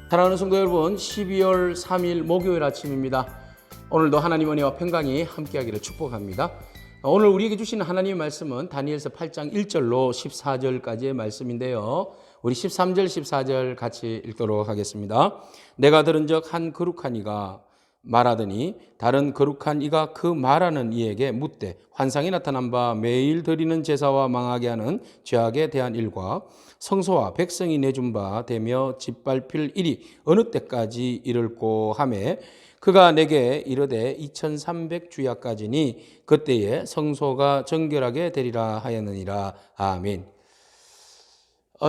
사랑하는 성도 여러분, 12월 3일 목요일 아침입니다. 오늘도 하나님 은혜와 평강이 함께하기를 축복합니다. 오늘 우리에게 주시는 하나님의 말씀은 다니엘서 8장 1절로 14절까지의 말씀인데요. 우리 13절, 14절 같이 읽도록 하겠습니다. 내가 들은 적 한 거룩한 이가 말하더니 다른 거룩한 이가 그 말하는 이에게 묻되 환상이 나타난 바 매일 드리는 제사와 망하게 하는 죄악에 대한 일과 성소와 백성이 내준 바 되며 짓밟힐 일이 어느 때까지 이를꼬 하매 그가 내게 이르되 2300주야까지니 그때에 성소가 정결하게 되리라 하였느니라. 아멘.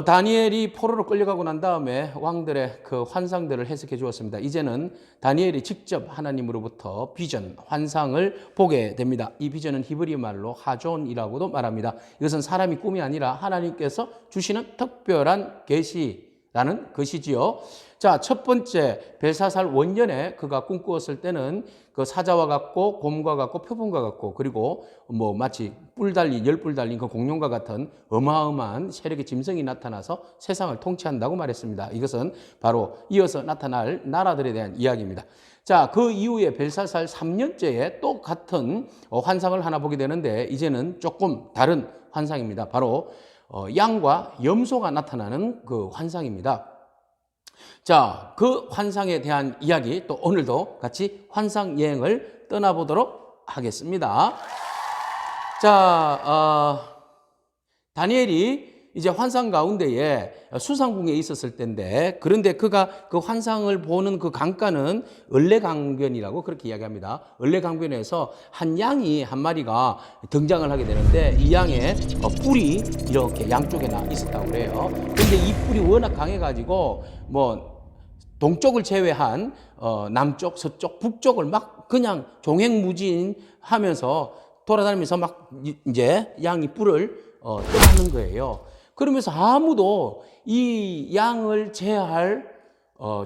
다니엘이 포로로 끌려가고 난 다음에 왕들의 그 환상들을 해석해 주었습니다. 이제는 다니엘이 직접 하나님으로부터 비전, 환상을 보게 됩니다. 이 비전은 히브리 말로 하존이라고도 말합니다. 이것은 사람이 꿈이 아니라 하나님께서 주시는 특별한 계시라는 것이지요. 자, 첫 번째 벨사살 원년에 그가 꿈꾸었을 때는 그 사자와 같고 곰과 같고 표범과 같고 그리고 마치 뿔 달린 열뿔 달린 그 공룡과 같은 어마어마한 세력의 짐승이 나타나서 세상을 통치한다고 말했습니다. 이것은 바로 이어서 나타날 나라들에 대한 이야기입니다. 자, 그 이후에 벨사살 3년째에 또 같은 환상을 하나 보게 되는데 이제는 조금 다른 환상입니다. 바로 양과 염소가 나타나는 그 환상입니다. 자, 그 환상에 대한 이야기 또 오늘도 같이 환상 여행을 떠나보도록 하겠습니다. 자, 다니엘이 이제 환상 가운데에 수상궁에 있었을 때인데 그런데 그가 그 환상을 보는 그 강가는 을레강변이라고 그렇게 이야기합니다. 을레강변에서 한 양이 한 마리가 등장을 하게 되는데 이 양의 뿔이 이렇게 양쪽에 있었다고 그래요. 그런데 이 뿔이 워낙 강해가지고 동쪽을 제외한 남쪽, 서쪽, 북쪽을 막 그냥 종횡무진하면서 돌아다니면서 막 이제 양이 뿔을 떠나는 거예요. 그러면서 아무도 이 양을 제어할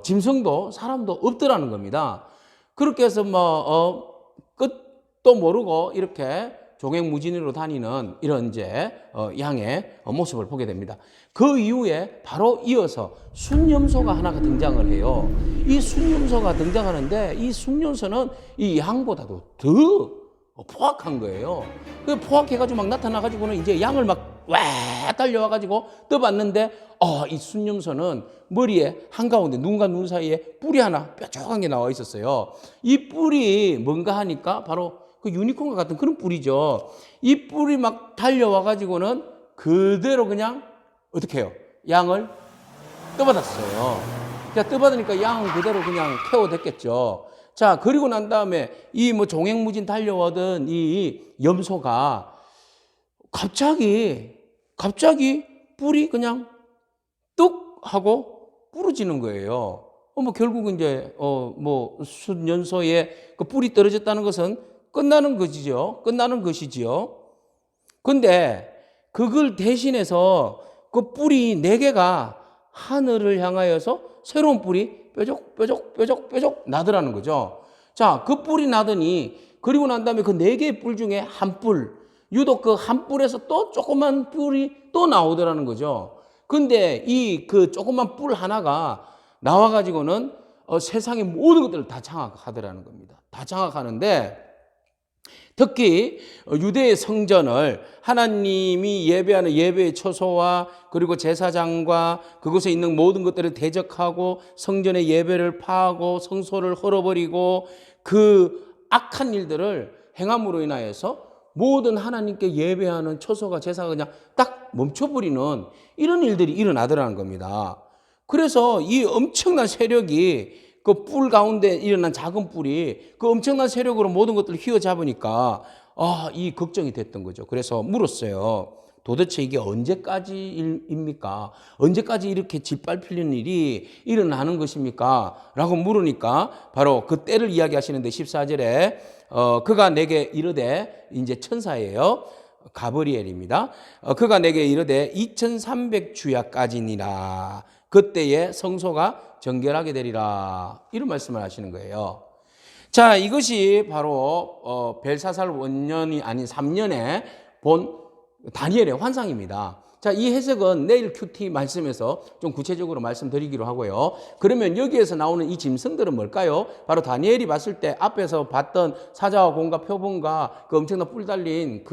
짐승도 사람도 없더라는 겁니다. 그렇게 해서 끝도 모르고 이렇게 종횡무진으로 다니는 이런 이제 양의 모습을 보게 됩니다. 그 이후에 바로 이어서 순염소가 하나가 등장을 해요. 이 순염소가 등장하는데 이 순염소는 이 양보다도 더 포악한 거예요. 그 포악해가지고 막 나타나가지고는 이제 양을 막 와 달려와가지고 떠봤는데 이 순염소는 머리에 한가운데 눈과 눈 사이에 뿔이 하나 뾰족한 게 나와 있었어요. 이 뿔이 뭔가 하니까 바로 그 유니콘과 같은 그런 뿔이죠. 이 뿔이 막 달려와가지고는 그대로 그냥 어떻게 해요? 양을 떠받았어요. 그러니까 떠받으니까 양은 그대로 그냥 케어됐겠죠. 자, 그리고 난 다음에 이 종횡무진 달려오던 이 염소가 갑자기 뿔이 그냥 뚝 하고 부러지는 거예요. 결국은 이제 순연소의 그 뿔이 떨어졌다는 것은 끝나는 것이지요. 근데 그걸 대신해서 그 뿔이 4개가 하늘을 향하여서 새로운 뿔이 뾰족 나더라는 거죠. 자, 그 뿔이 나더니 그리고 난 다음에 그 4개의 뿔 중에 한 뿔, 유독 그 한 뿔에서 또 조그만 뿔이 또 나오더라는 거죠. 근데 이 그 조그만 뿔 하나가 나와가지고는 세상의 모든 것들을 다 장악하더라는 겁니다. 다 장악하는데 특히 유대의 성전을 하나님이 예배하는 예배의 처소와 그리고 제사장과 그곳에 있는 모든 것들을 대적하고 성전의 예배를 파하고 성소를 헐어버리고 그 악한 일들을 행함으로 인하여서 모든 하나님께 예배하는 처소가 제사가 그냥 딱 멈춰버리는 이런 일들이 일어나더라는 겁니다. 그래서 이 엄청난 세력이 그 뿔 가운데 일어난 작은 뿔이 그 엄청난 세력으로 모든 것들을 휘어잡으니까 이 걱정이 됐던 거죠. 그래서 물었어요. 도대체 이게 언제까지입니까? 언제까지 이렇게 짓밟히는 일이 일어나는 것입니까? 라고 물으니까 바로 그 때를 이야기하시는데 14절에 그가 내게 이르되 이제 천사예요. 가브리엘입니다. 그가 내게 이르되 2300주야까지니라. 그때에 성소가 정결하게 되리라. 이런 말씀을 하시는 거예요. 자, 이것이 바로 벨사살 원년이 아닌 3년에 본 다니엘의 환상입니다. 자, 이 해석은 내일 큐티 말씀에서 좀 구체적으로 말씀드리기로 하고요. 그러면 여기에서 나오는 이 짐승들은 뭘까요? 바로 다니엘이 봤을 때 앞에서 봤던 사자와 곰과 표범과 그 엄청난 뿔 달린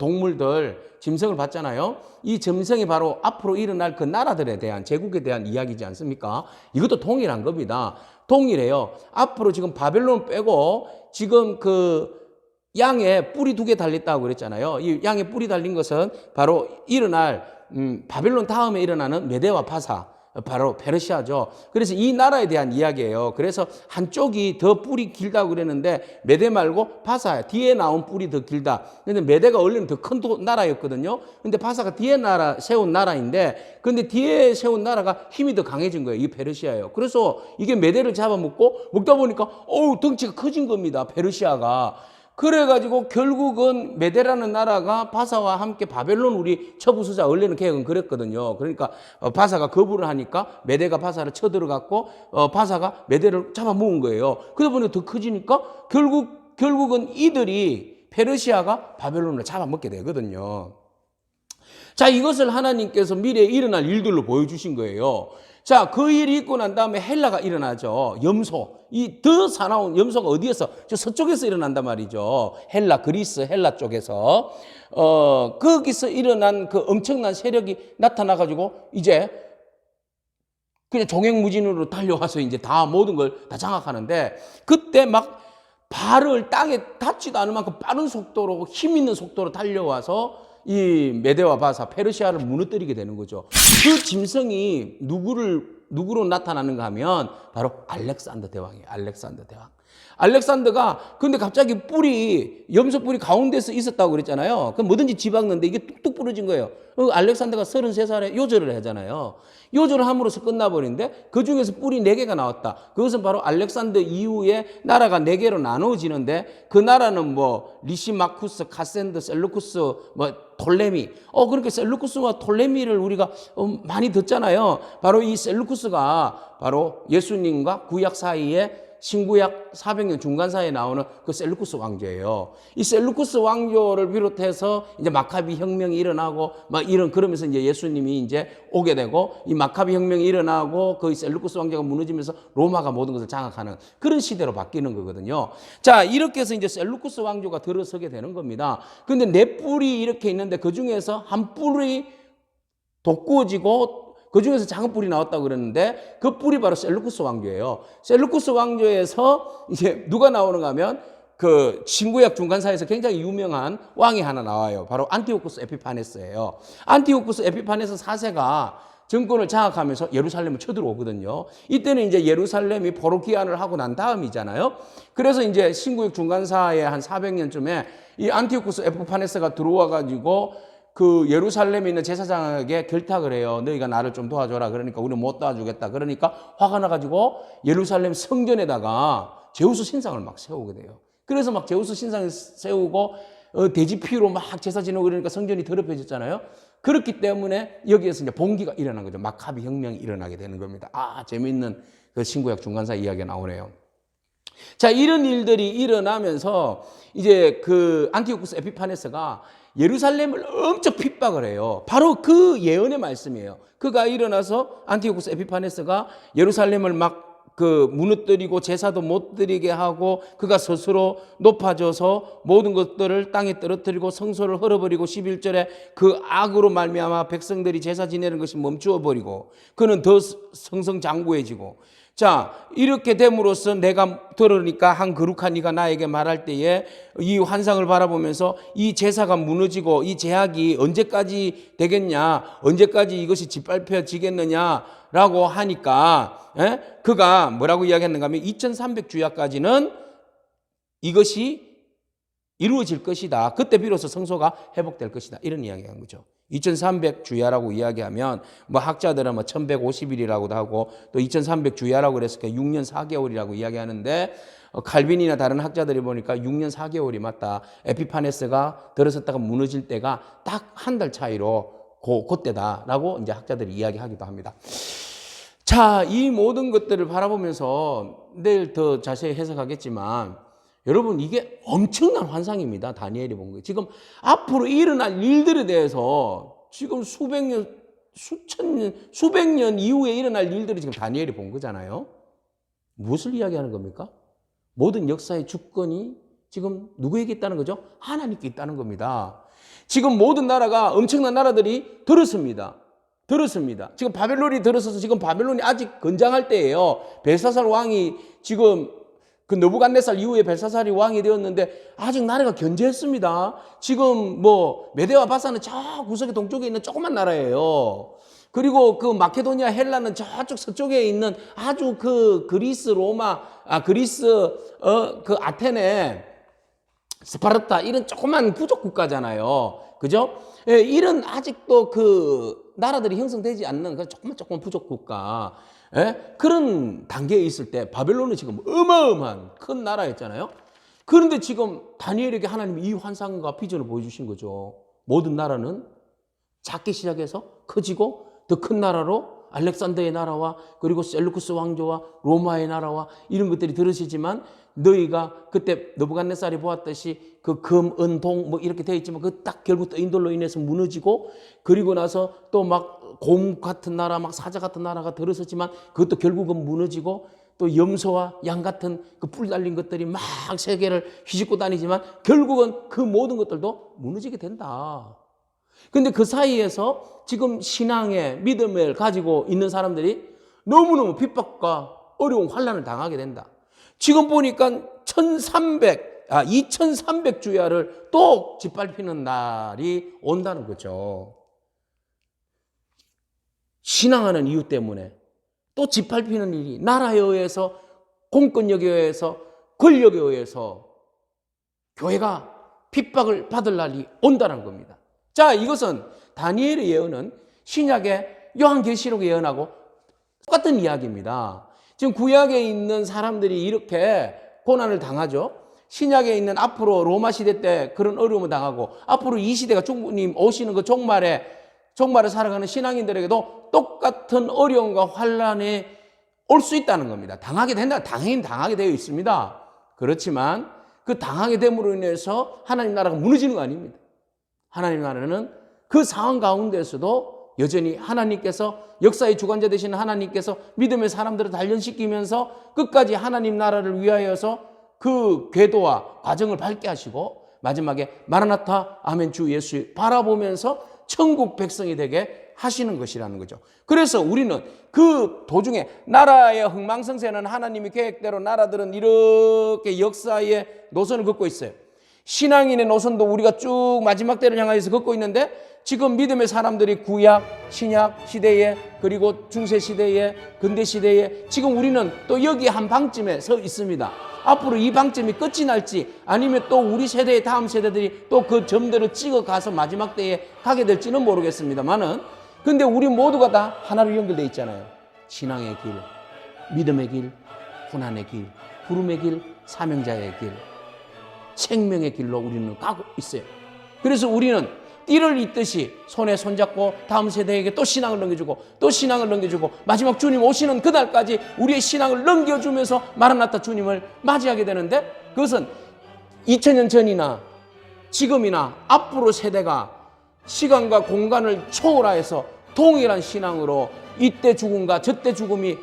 동물들, 짐승을 봤잖아요. 이 짐승이 바로 앞으로 일어날 그 나라들에 대한, 제국에 대한 이야기지 않습니까? 이것도 동일한 겁니다. 동일해요. 앞으로 지금 바벨론 빼고 지금 양에 뿔이 2개 달렸다고 그랬잖아요. 이 양에 뿔이 달린 것은 바로 일어날 바벨론 다음에 일어나는 메대와 파사, 바로 페르시아죠. 그래서 이 나라에 대한 이야기예요. 그래서 한쪽이 더 뿔이 길다고 그랬는데 메대 말고 파사, 뒤에 나온 뿔이 더 길다. 근데 메대가 원래는 더 큰 나라였거든요. 근데 파사가 뒤에 세운 나라인데, 근데 뒤에 세운 나라가 힘이 더 강해진 거예요. 이게 페르시아예요. 그래서 이게 메대를 먹다 보니까 덩치가 커진 겁니다. 페르시아가. 그래가지고 결국은 메대라는 나라가 바사와 함께 바벨론 우리 처부수자, 원래는 계획은 그랬거든요. 그러니까 바사가 거부를 하니까 메대가 바사를 쳐들어갔고 바사가 메대를 잡아먹은 거예요. 그러다 보니까 더 커지니까 결국은 이들이, 페르시아가 바벨론을 잡아먹게 되거든요. 자, 이것을 하나님께서 미래에 일어날 일들로 보여주신 거예요. 자, 그 일이 있고 난 다음에 헬라가 일어나죠. 염소. 이 더 사나운 염소가 어디에서? 저 서쪽에서 일어난단 말이죠. 그리스, 헬라 쪽에서. 거기서 일어난 그 엄청난 세력이 나타나가지고 이제 그냥 종횡무진으로 달려와서 이제 다 모든 걸 다 장악하는데, 그때 막 발을 땅에 닿지도 않을 만큼 빠른 속도로, 힘 있는 속도로 달려와서 이 메대와 바사, 페르시아를 무너뜨리게 되는 거죠. 그 짐승이 누구로 나타나는가 하면 바로 알렉산더 대왕이에요. 알렉산더 대왕. 알렉산더가 근데 갑자기 염소 뿔이 가운데서 있었다고 그랬잖아요. 그럼 뭐든지 집박는데 이게 뚝뚝 부러진 거예요. 알렉산더가 33살에 요절을 하잖아요. 요절을 함으로써 끝나버리는데 그 중에서 뿔이 4개가 나왔다. 그것은 바로 알렉산더 이후에 나라가 4개로 나누어지는데, 그 나라는 리시마쿠스, 카센드, 셀루쿠스, 톨레미. 그러니까 셀루쿠스와 톨레미를 우리가 많이 듣잖아요. 바로 이 셀루쿠스가 바로 예수님과 구약 사이에, 신구약 400년 중간 사이에 나오는 그 셀루쿠스 왕조예요. 이 셀루쿠스 왕조를 비롯해서 이제 마카비 혁명이 일어나고 그러면서 이제 예수님이 이제 오게 되고, 이 마카비 혁명이 일어나고 그 셀루쿠스 왕조가 무너지면서 로마가 모든 것을 장악하는 그런 시대로 바뀌는 거거든요. 자, 이렇게 해서 이제 셀루쿠스 왕조가 들어서게 되는 겁니다. 근데 4뿔이 이렇게 있는데 그 중에서 한 뿔이 돋구어지고 그 중에서 작은 뿔이 나왔다고 그랬는데, 그 뿔이 바로 셀루쿠스 왕조예요. 셀루쿠스 왕조에서 이제 누가 나오는가 하면 그 신구약 중간사에서 굉장히 유명한 왕이 하나 나와요. 바로 안티오쿠스 에피파네스예요. 안티오쿠스 에피파네스 4세가 정권을 장악하면서 예루살렘을 쳐들어오거든요. 이때는 이제 예루살렘이 포로기한을 하고 난 다음이잖아요. 그래서 이제 신구약 중간사의 한 400년쯤에 이 안티오쿠스 에피파네스가 들어와가지고 그 예루살렘에 있는 제사장에게 결탁을 해요. 너희가 나를 좀 도와줘라. 그러니까 우리는 못 도와주겠다. 그러니까 화가 나가지고 예루살렘 성전에다가 제우스 신상을 막 세우게 돼요. 그래서 막 제우스 신상을 세우고 돼지 피로 막 제사 지내고 그러니까 성전이 더럽혀졌잖아요. 그렇기 때문에 여기에서 이제 봉기가 일어난 거죠. 마카비 혁명이 일어나게 되는 겁니다. 재미있는 그 신구약 중간사 이야기가 나오네요. 자, 이런 일들이 일어나면서 이제 그 안티오쿠스 에피파네스가 예루살렘을 엄청 핍박을 해요. 바로 그 예언의 말씀이에요. 그가 일어나서 안티오쿠스 에피파네스가 예루살렘을 막 무너뜨리고 제사도 못 드리게 하고, 그가 스스로 높아져서 모든 것들을 땅에 떨어뜨리고 성소를 헐어버리고 11절에 그 악으로 말미암아 백성들이 제사 지내는 것이 멈추어 버리고 그는 더 성성장구해지고, 자, 이렇게 됨으로써 내가 들으니까 한 거룩한 이가 나에게 말할 때에 이 환상을 바라보면서 이 제사가 무너지고 이 제약이 언제까지 되겠냐, 언제까지 이것이 짓밟혀지겠느냐라고 하니까 그가 뭐라고 이야기했는가 하면 2300주야까지는 이것이 이루어질 것이다. 그때 비로소 성소가 회복될 것이다. 이런 이야기한 거죠. 2300주야라고 이야기하면 학자들은 1150일이라고도 하고 또 2300주야라고 그랬으니까 6년 4개월이라고 이야기하는데, 칼빈이나 다른 학자들이 보니까 6년 4개월이 맞다. 에피파네스가 들어섰다가 무너질 때가 딱 한 달 차이로 그때다라고 이제 학자들이 이야기하기도 합니다. 자, 이 모든 것들을 바라보면서 내일 더 자세히 해석하겠지만, 여러분, 이게 엄청난 환상입니다. 다니엘이 본 거예요. 지금 앞으로 일어날 일들에 대해서 지금 수백 년, 수천 년, 수백 년 이후에 일어날 일들을 지금 다니엘이 본 거잖아요. 무엇을 이야기하는 겁니까? 모든 역사의 주권이 지금 누구에게 있다는 거죠? 하나님께 있다는 겁니다. 지금 모든 나라가, 엄청난 나라들이 들었습니다. 지금 바벨론이 들어서서 지금 바벨론이 아직 건장할 때예요. 벨사살 왕이 지금 그 느부갓네살 이후에 벨사살이 왕이 되었는데 아직 나라가 견제했습니다. 지금 뭐 메대와 바사는 저 구석의 동쪽에 있는 조그만 나라예요. 그리고 그 마케도니아 헬라는 저쪽 서쪽에 있는 아주 그 그리스 로마, 그 아테네, 스파르타 이런 조그만 부족 국가잖아요. 그죠? 예, 이런 아직도 그 나라들이 형성되지 않는 그 조그만 부족 국가. 예? 그런 단계에 있을 때 바벨론은 지금 어마어마한 큰 나라였잖아요. 그런데 지금 다니엘에게 하나님이 이 환상과 비전을 보여주신 거죠. 모든 나라는 작게 시작해서 커지고 더 큰 나라로 알렉산더의 나라와 그리고 셀루쿠스 왕조와 로마의 나라와 이런 것들이 들으시지만 너희가 그때 느부갓네살이 보았듯이 그 금, 은, 동 뭐 이렇게 되어 있지만 그 딱 결국 떠인돌로 인해서 무너지고 그리고 나서 또 막 곰 같은 나라 막 사자 같은 나라가 들어섰지만 그것도 결국은 무너지고 또 염소와 양 같은 그 뿔 달린 것들이 막 세계를 휘젓고 다니지만 결국은 그 모든 것들도 무너지게 된다. 근데 그 사이에서 지금 신앙의 믿음을 가지고 있는 사람들이 너무너무 핍박과 어려운 환난을 당하게 된다. 지금 보니까 2300주야를 또 짓밟히는 날이 온다는 거죠. 신앙하는 이유 때문에 또 짓밟히는 일이 나라에 의해서, 공권력에 의해서, 권력에 의해서 교회가 핍박을 받을 날이 온다는 겁니다. 자, 이것은 다니엘의 예언은 신약의 요한계시록의 예언하고 똑같은 이야기입니다. 지금 구약에 있는 사람들이 이렇게 고난을 당하죠. 신약에 있는 앞으로 로마 시대 때 그런 어려움을 당하고 앞으로 이 시대가 주님 오시는 그 종말에 살아가는 신앙인들에게도 똑같은 어려움과 환난이 올 수 있다는 겁니다. 당하게 된다. 당연히 당하게 되어 있습니다. 그렇지만 그 당하게 됨으로 인해서 하나님 나라가 무너지는 거 아닙니다. 하나님 나라는 그 상황 가운데서도 여전히 하나님께서, 역사의 주관자 되시는 하나님께서 믿음의 사람들을 단련시키면서 끝까지 하나님 나라를 위하여서 그 궤도와 과정을 밟게 하시고 마지막에 마라나타 아멘 주 예수 바라보면서 천국 백성이 되게 하시는 것이라는 거죠. 그래서 우리는 그 도중에 나라의 흥망성쇠는 하나님의 계획대로 나라들은 이렇게 역사의 노선을 걷고 있어요. 신앙인의 노선도 우리가 쭉 마지막 때를 향해서 걷고 있는데 지금 믿음의 사람들이 구약, 신약 시대에 그리고 중세 시대에 근대 시대에 지금 우리는 또 여기 한 방쯤에 서 있습니다. 앞으로 이 방점이 끝이 날지 아니면 또 우리 세대의 다음 세대들이 또 그 점대로 찍어가서 마지막 때에 가게 될지는 모르겠습니다만은 근데 우리 모두가 다 하나로 연결되어 있잖아요. 신앙의 길, 믿음의 길, 고난의 길, 부름의 길, 사명자의 길, 생명의 길로 우리는 가고 있어요. 그래서 우리는 띠를 잇듯이 손에 손잡고 다음 세대에게 또 신앙을 넘겨주고 또 신앙을 넘겨주고 마지막 주님 오시는 그날까지 우리의 신앙을 넘겨주면서 마라나타 주님을 맞이하게 되는데 그것은 2000년 전이나 지금이나 앞으로 세대가 시간과 공간을 초월하여서 동일한 신앙으로 이때 죽음과 저때 죽음이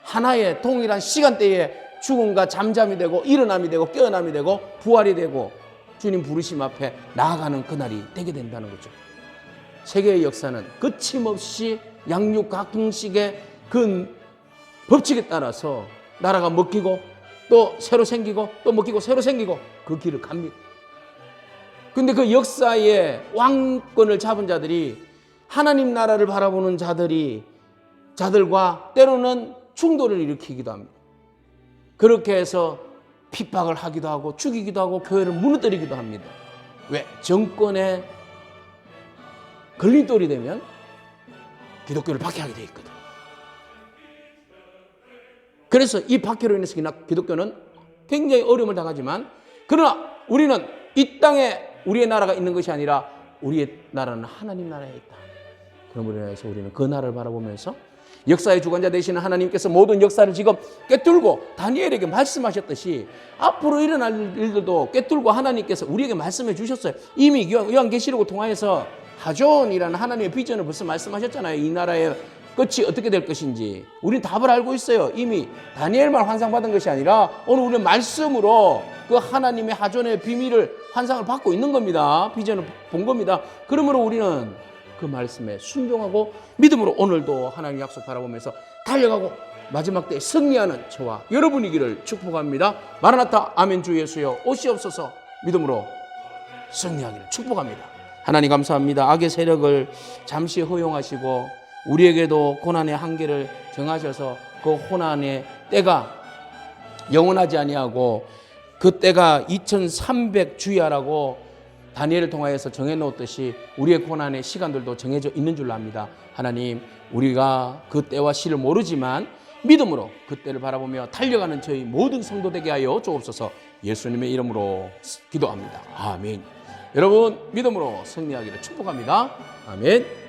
하나의 동일한 시간대에 죽음과 잠잠이 되고 일어남이 되고 깨어남이 되고 부활이 되고 주님 부르심 앞에 나아가는 그날이 되게 된다는 거죠. 세계의 역사는 거침없이 양육 각흥식의 그 법칙에 따라서 나라가 먹히고 또 새로 생기고 또 먹히고 새로 생기고 그 길을 갑니다. 근데 그 역사의 왕권을 잡은 자들이 하나님 나라를 바라보는 자들과 때로는 충돌을 일으키기도 합니다. 그렇게 해서 핍박을 하기도 하고 죽이기도 하고 교회를 무너뜨리기도 합니다. 왜? 정권에 걸림돌이 되면 기독교를 박해하게 되어 있거든. 그래서 이 박해로 인해서 기독교는 굉장히 어려움을 당하지만 그러나 우리는 이 땅에 우리의 나라가 있는 것이 아니라 우리의 나라는 하나님 나라에 있다. 그러므로 인해서 우리는 그 나라를 바라보면서 역사의 주관자 되시는 하나님께서 모든 역사를 지금 꿰뚫고 다니엘에게 말씀하셨듯이 앞으로 일어날 일들도 꿰뚫고 하나님께서 우리에게 말씀해 주셨어요. 이미 요한계시록을 통하여서 하존이라는 하나님의 비전을 벌써 말씀하셨잖아요. 이 나라의 끝이 어떻게 될 것인지 우리는 답을 알고 있어요. 이미 다니엘만 환상받은 것이 아니라 오늘 우리는 말씀으로 그 하나님의 하존의 비밀을 환상을 받고 있는 겁니다. 비전을 본 겁니다. 그러므로 우리는 그 말씀에 순종하고 믿음으로 오늘도 하나님 약속 바라보면서 달려가고 마지막 때에 승리하는 저와 여러분이기를 축복합니다. 마라나타 아멘. 주 예수여 오시옵소서. 믿음으로 승리하기를 축복합니다. 하나님 감사합니다. 악의 세력을 잠시 허용하시고 우리에게도 고난의 한계를 정하셔서 그 고난의 때가 영원하지 아니하고 그 때가 2300주야라고 다니엘을 통하여서 정해놓았듯이 우리의 고난의 시간들도 정해져 있는 줄로 압니다. 하나님, 우리가 그 때와 시를 모르지만 믿음으로 그 때를 바라보며 달려가는 저희 모든 성도 되게 하여 주옵소서. 예수님의 이름으로 기도합니다. 아멘. 여러분, 믿음으로 승리하기를 축복합니다. 아멘.